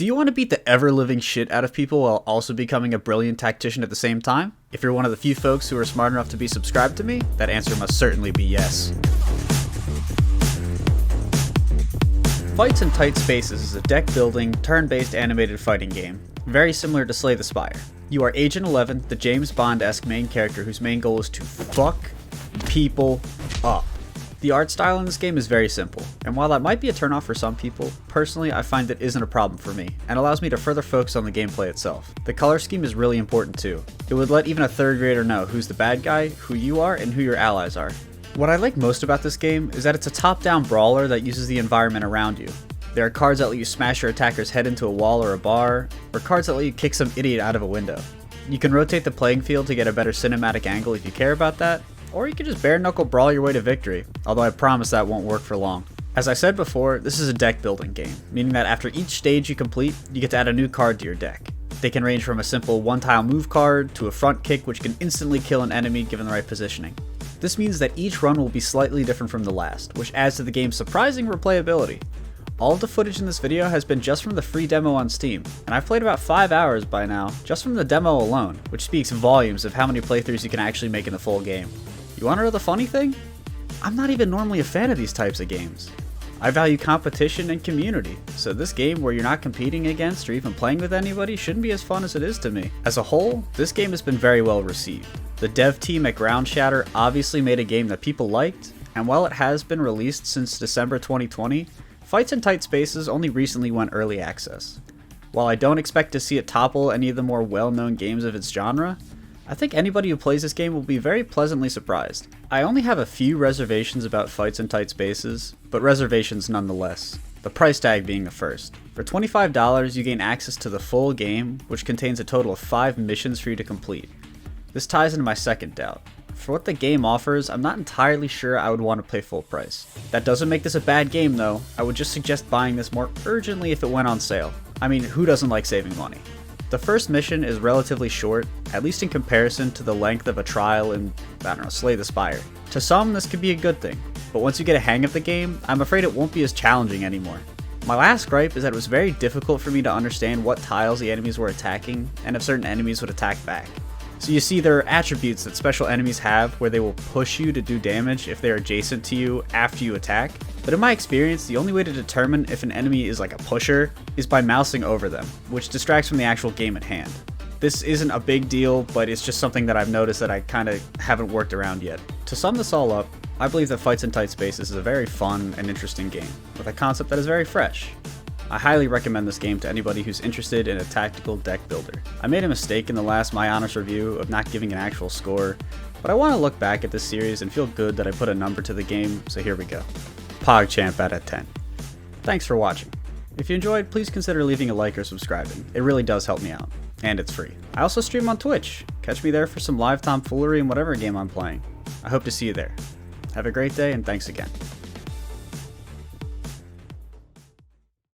Do you want to beat the ever-living shit out of people while also becoming a brilliant tactician at the same time? If you're one of the few folks who are smart enough to be subscribed to me, that answer must certainly be yes. Fights in Tight Spaces is a deck-building, turn-based animated fighting game, very similar to Slay the Spire. You are Agent 11, the James Bond-esque main character whose main goal is to fuck people up. The art style in this game is very simple, and while that might be a turnoff for some people, personally I find it isn't a problem for me, and allows me to further focus on the gameplay itself. The color scheme is really important too. It would let even a third grader know who's the bad guy, who you are, and who your allies are. What I like most about this game is that it's a top-down brawler that uses the environment around you. There are cards that let you smash your attacker's head into a wall or a bar, or cards that let you kick some idiot out of a window. You can rotate the playing field to get a better cinematic angle if you care about that, or you can just bare-knuckle brawl your way to victory, although I promise that won't work for long. As I said before, this is a deck building game, meaning that after each stage you complete, you get to add a new card to your deck. They can range from a simple one-tile move card to a front kick which can instantly kill an enemy given the right positioning. This means that each run will be slightly different from the last, which adds to the game's surprising replayability. All of the footage in this video has been just from the free demo on Steam, and I've played about 5 hours by now just from the demo alone, which speaks volumes of how many playthroughs you can actually make in the full game. You wanna know the funny thing? I'm not even normally a fan of these types of games. I value competition and community, so this game where you're not competing against or even playing with anybody shouldn't be as fun as it is to me. As a whole, this game has been very well received. The dev team at Ground Shatter obviously made a game that people liked, and while it has been released since December 2020, Fights in Tight Spaces only recently went early access. While I don't expect to see it topple any of the more well-known games of its genre, I think anybody who plays this game will be very pleasantly surprised. I only have a few reservations about Fights in Tight Spaces, but reservations nonetheless. The price tag being the first. For $25, you gain access to the full game, which contains a total of 5 missions for you to complete. This ties into my second doubt. For what the game offers, I'm not entirely sure I would want to pay full price. That doesn't make this a bad game though, I would just suggest buying this more urgently if it went on sale. I mean, who doesn't like saving money? The first mission is relatively short, at least in comparison to the length of a trial in, Slay the Spire. To some, this could be a good thing, but once you get a hang of the game, I'm afraid it won't be as challenging anymore. My last gripe is that it was very difficult for me to understand what tiles the enemies were attacking, and if certain enemies would attack back. So you see, there are attributes that special enemies have where they will push you to do damage if they're adjacent to you after you attack, but in my experience, the only way to determine if an enemy is like a pusher is by mousing over them, which distracts from the actual game at hand. This isn't a big deal, but it's just something that I've noticed that I kinda haven't worked around yet. To sum this all up, I believe that Fights in Tight Spaces is a very fun and interesting game, with a concept that is very fresh. I highly recommend this game to anybody who's interested in a tactical deck builder. I made a mistake in the last My Honest review of not giving an actual score, but I want to look back at this series and feel good that I put a number to the game, so here we go. PogChamp out of 10. Thanks for watching. If you enjoyed, please consider leaving a like or subscribing. It really does help me out, and it's free. I also stream on Twitch. Catch me there for some live tomfoolery in whatever game I'm playing. I hope to see you there. Have a great day, and thanks again.